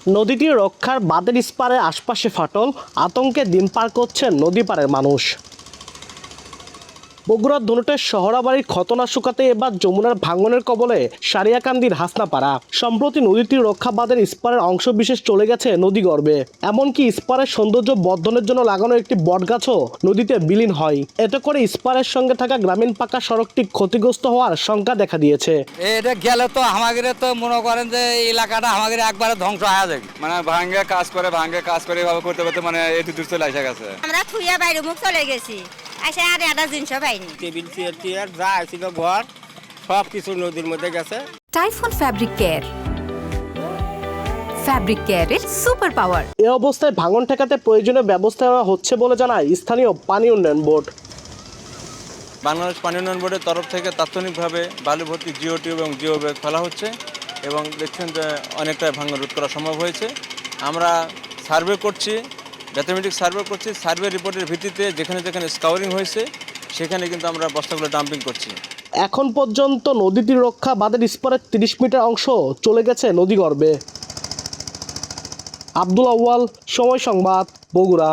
নদীটি রক্ষার বাঁধের ইস্পারের আশপাশে ফাটল, আতঙ্কে দিন পার করছেন নদী পাড়ের মানুষ। বগুড়ার ধনুটের শহরাবাড়ির খতনা শুকাতে এবার যমুনার ভাঙনের কবলে সারিয়াকান্দির হাসনাপাড়া। সম্প্রতি নদীটির রক্ষা বাঁধের ইস্পারের অংশ বিশেষ চলে গেছে নদীগর্ভে। এমনকি ইস্পারের সৌন্দর্য বর্ধনের জন্য লাগানো একটি বটগাছও নদীতে বিলীন হয়। এতে করে ইস্পারের সঙ্গে থাকা গ্রামীণ পাকা সড়কটি ক্ষতিগ্রস্ত হওয়ার শঙ্কা দেখা দিয়েছে। এটা গেলে তো আমাদের তো মনে করেন যে এই এলাকাটা আমাদের একবারে ধ্বংস হয়ে যাবে। মানে ভাঙ্গে কাজ করে এভাবে করতে করতে মানে এটি দূর চলে আসা গেছে। আমরা থুইয়া বাইরে মুখ চলে গেছি, আসে আর একটা জিনিস পাইনি। টেবিল চেয়ার যা ছিল ঘর সব কিছু নদীর মধ্যে গেছে। টাইফুন ফ্যাব্রিক কেয়ার, ফ্যাব্রিক কেয়ারের সুপার পাওয়ার। এ অবস্থায় ভাঙন ঠেকাতে প্রয়োজনীয় ব্যবস্থা নেওয়া হচ্ছে বলে জানায় স্থানীয় পানি উন্নয়ন বোর্ড। বাংলাদেশ পানি উন্নয়ন বোর্ডের তরফ থেকে তাৎক্ষণিকভাবে বালু ভর্তি জিওটি এবং জিও ব্যাগ ফেলা হচ্ছে এবং দেখছেন যে অনেকটা ভাঙন রোধ করা সম্ভব হয়েছে। আমরা সার্ভে করছি, ম্যাথমেটিক্স সার্ভে করছি। সার্ভে রিপোর্টের ভিত্তিতে যেখানে যেখানে স্কাউরিং হয়েছে সেখানে কিন্তু আমরা বস্তাগুলো ডাম্পিং করছি। এখন পর্যন্ত নদীটির রক্ষা বাঁধের ইস্পারের 30 মিটার অংশ চলে গেছে নদীগর্ভে। আব্দুল আউয়াল, সময় সংবাদ, বগুড়া।